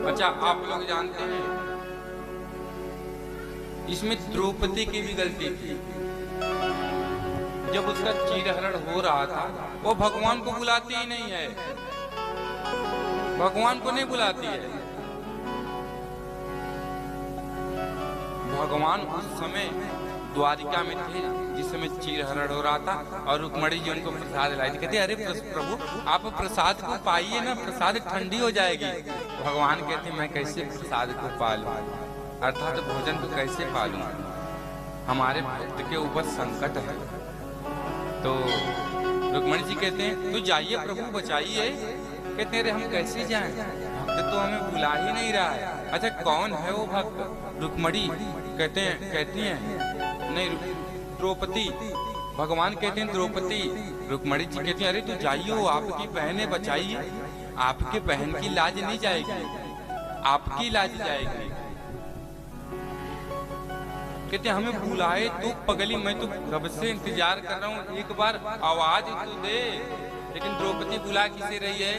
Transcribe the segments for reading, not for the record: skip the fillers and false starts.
अच्छा, आप लोग जानते हैं इसमें द्रौपदी की भी गलती थी। जब उसका चीरहरण हो रहा था, वो भगवान को बुलाती ही नहीं है, भगवान को नहीं बुलाती है। भगवान उस समय द्वारिका में थे जिस समय चीरहरण हो रहा था, और रुक्मणी जी उनको प्रसाद लाई थी। कहते अरे प्रभु आप प्रसाद को पाइए ना, प्रसाद ठंडी हो जाएगी। भगवान कहते मैं कैसे प्रसाद को पालूं, अर्थात भोजन को कैसे पालूं, हमारे भक्त के ऊपर संकट है। तो रुक्मणी जी कहते हैं तो जाइए प्रभु बचाइए। कहते अरे हम कैसे जाएं, भक्त तो हमें बुला ही नहीं रहा है। अच्छा कौन है वो भक्त? रुक्मणी कहती हैं नहीं द्रौपदी। भगवान कहते हैं द्रौपदी। रुक्मणी जी कहती हैं अरे तू जाइयो, आपकी बहनें बचाइए, आपके बहन की लाज नहीं जाएगी, आपकी लाज जाएगी। कहते हमें बुलाए तू पगली, मैं तो कब से इंतजार कर रहा हूँ, एक बार आवाज तू दे। लेकिन द्रौपदी बुला किसे रही है?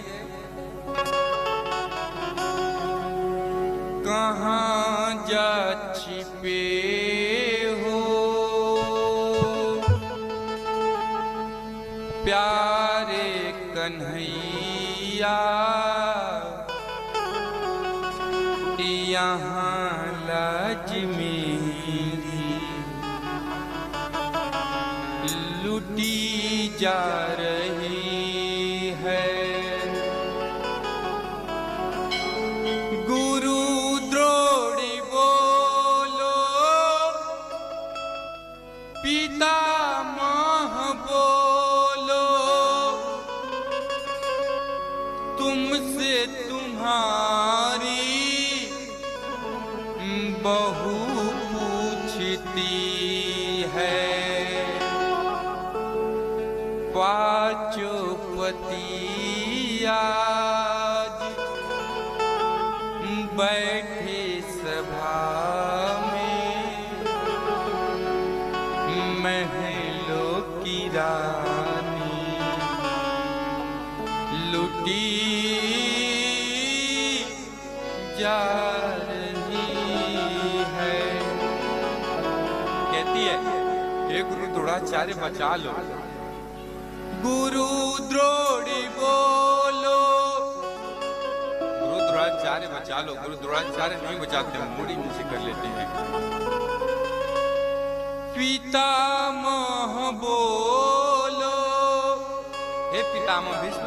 कहाँ जा छिपे हो प्यारे कन्हैया, यहाँ लाज मेरी लुटी जा रही है। गुरु द्रोणी बोलो, पितामह बोलो, तुमसे तुम्हारी बहू पूछती है। पांचों पति आज बैठे सभा में, महलों की रानी लुटी जा रही है। कहती है हे गुरु द्रोणाचार्य बचा लो, गुरु द्रोणी बोलो, गुरु द्रोणाचार्य बचा लो। गुरु द्रोणाचार्य नहीं बचाते, मूड़ी नीचे कर लेते हैं। पितामह बोलो, हे पितामह भीष्म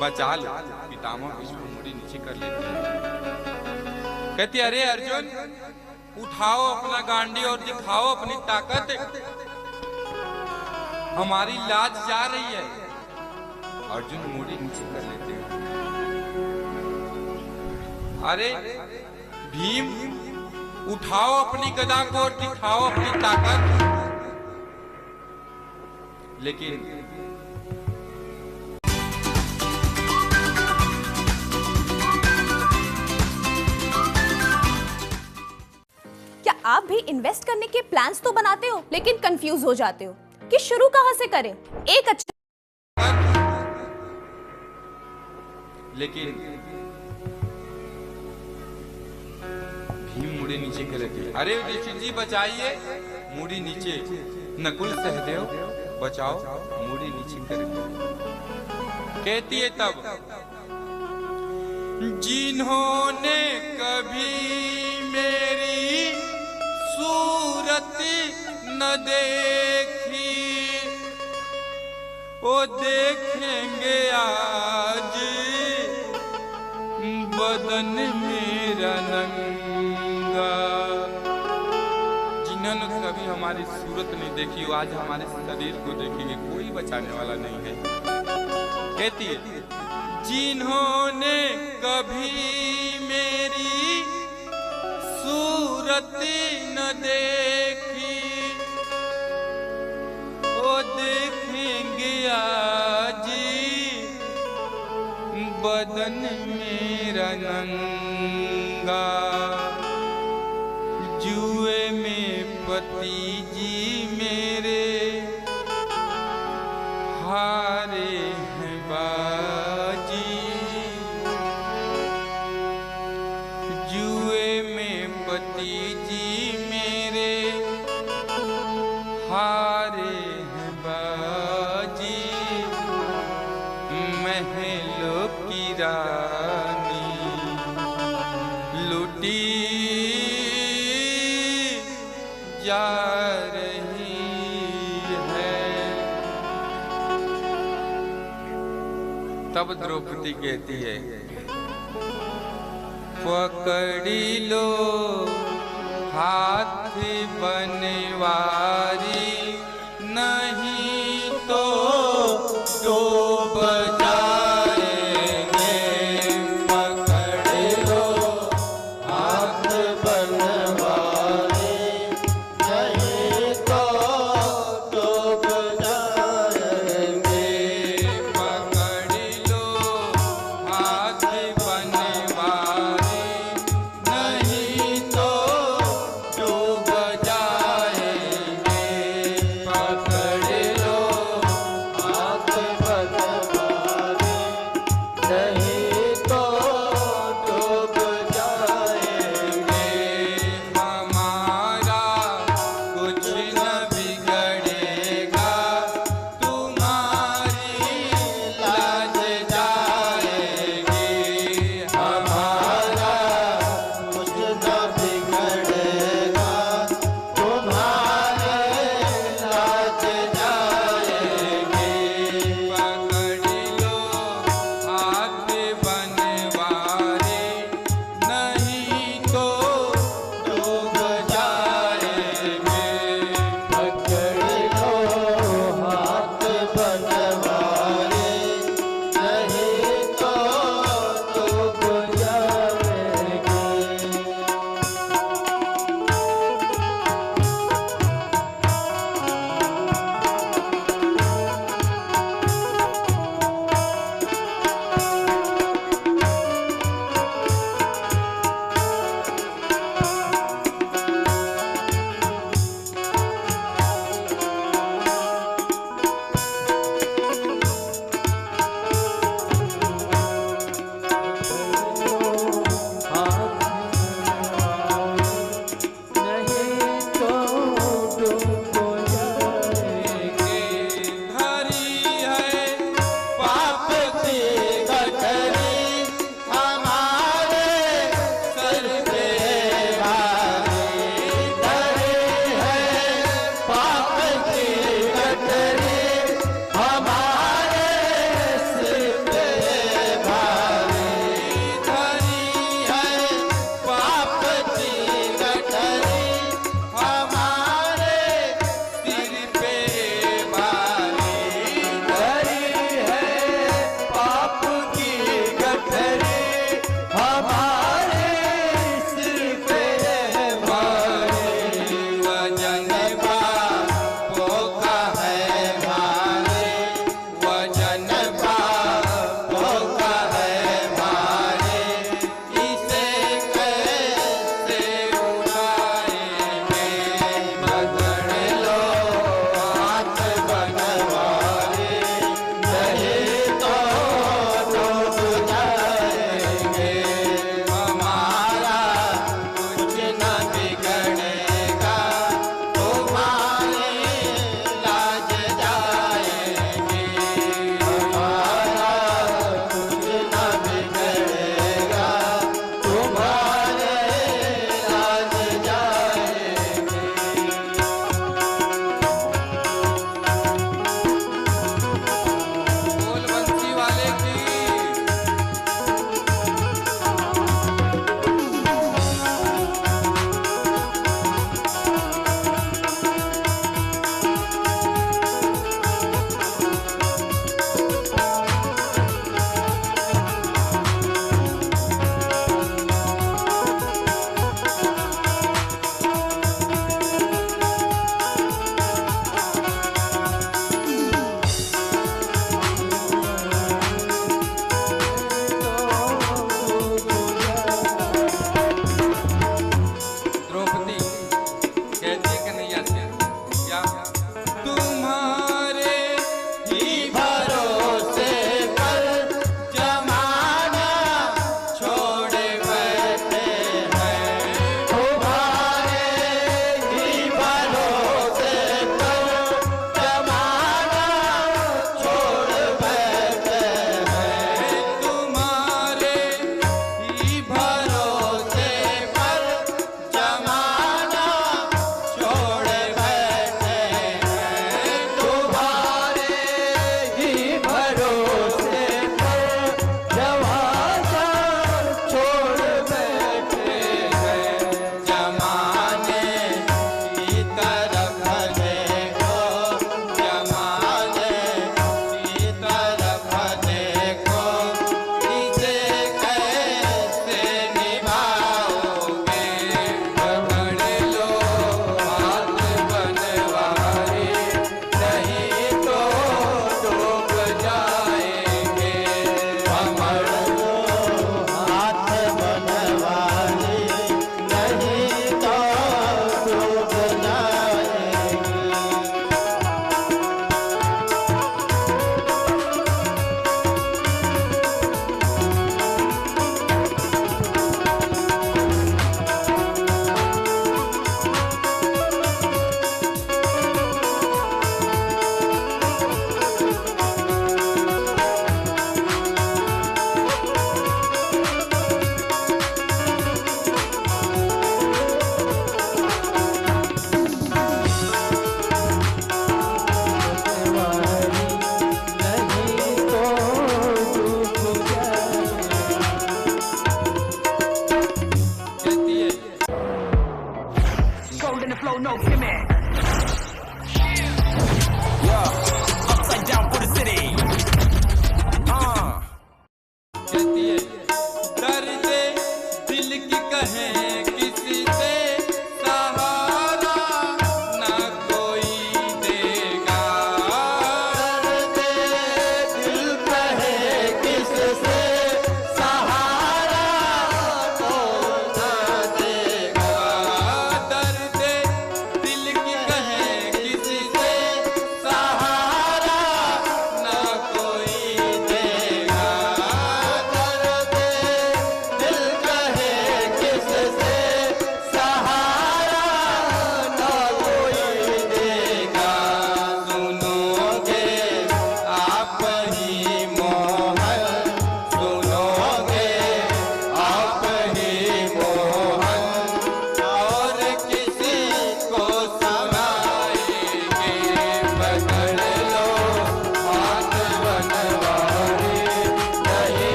बचा लो। पितामह भीष्म मूड़ी नीचे कर लेते हैं। कहती अरे अर्जुन उठाओ अपना गांडी और दिखाओ अपनी ताकत, हमारी लाज जा रही है। अर्जुन मूड़ी नीचे कर लेते हैं। अरे भीम उठाओ अपनी गदा को और दिखाओ अपनी ताकत। लेकिन क्या आप भी इन्वेस्ट करने के प्लान्स तो बनाते हो लेकिन कंफ्यूज हो जाते हो कि शुरू कहां से करें? एक अच्छा लेकिन भीम मुड़ी नीचे कर लेते हैं। अरे युधिष्ठिर जी बचाइए, मुड़ी नीचे। नकुल सहदेव बचाओ, मुड़ी नीचे करके। कहती है तब जिन्होंने कभी मेरी सूरत न देखी वो देखेंगे आज बदन मेरा नंगा। जिन्होंने कभी हमारी सूरत नहीं देखी वो आज हमारे शरीर को देखेंगे, कोई बचाने वाला नहीं है। कहती है जिन्होंने कभी मेरी सूरत न देखी वो देखेंगे आज बदन मेरा नंगा। जुए में पति जी मेरे हारे हैं बाजी। जुए में पति जी मेरे हारे हैं बाजी, महलों की रानी लुटी जा रही है। तब द्रौपदी कहती है, पकड़ी लो हाथ बनवारी, नहीं तो डूब जाएंगे। पकड़ लो हाथ बनवारी, नहीं तो डूब जाएंगे। पकड़ लो हाथ बनवारी, नहीं तो डूब जाएंगे।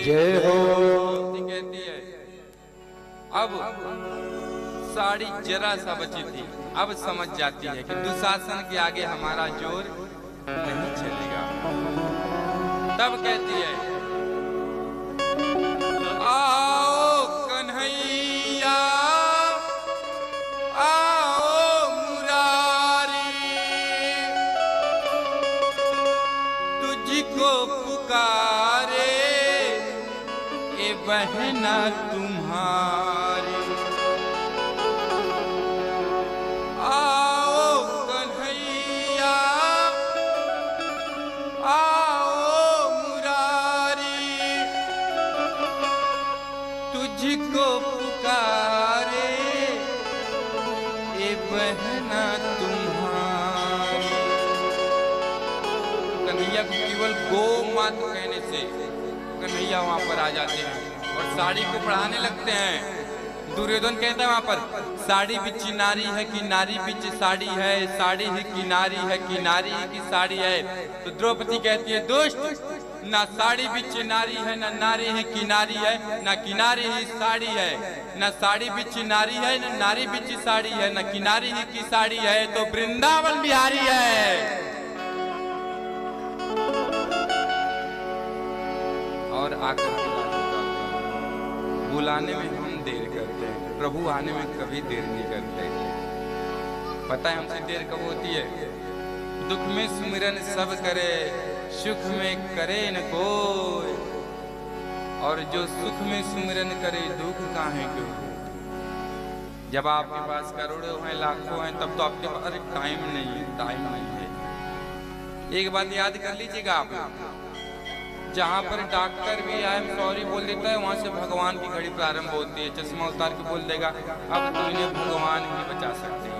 जय हो। कहती है अब साड़ी जरा सा बची थी, अब समझ जाती है कि दुशासन के आगे हमारा जोर नहीं चलेगा। तब कहती है आओ कन्हैया आओ मुरारी, तुझको पुकारे ए बहना तुम्हारी। आओ कन्हैया आओ मुरारी, तुझको पुकारे ए बहना तुम्हारी। कन्हैया को केवल गो मात कहने से कन्हैया वहां पर आ जाते हैं और साड़ी को पढ़ाने लगते हैं। दुर्योधन कहता है वहां पर साड़ी बिच नारी है कि नारी बिच साड़ी है, साड़ी ही किनारी है कि नारी ही की साड़ी है। तो द्रौपदी कहती है दुष्ट, ना साड़ी बिच नारी है ना नारी ही किनारी है, ना किनारी ही साड़ी है, ना साड़ी बिच नारी है ना नारी बिच साड़ी है, ना किनारी ही की साड़ी है, तो वृंदावन बिहारी है। और आकर बुलाने में हम देर करते हैं, प्रभु आने में कभी देर नहीं करते। पता है हमसे देर कब होती है? दुख में सुमिरन सब करे, सुख में करे न कोई, और जो सुख में सुमिरन करे दुख काहे क्यों। जब आपके पास करोड़ों हैं लाखों हैं तब तो आपके पास अरे टाइम नहीं है, टाइम नहीं है। एक बात याद कर लीजिएगा आप, जहाँ पर डॉक्टर भी आई एम सॉरी बोल देता है वहाँ से भगवान की घड़ी प्रारंभ होती है। चश्मा उतार के बोल देगा अब तो इन्हें भगवान ही बचा सकते हैं।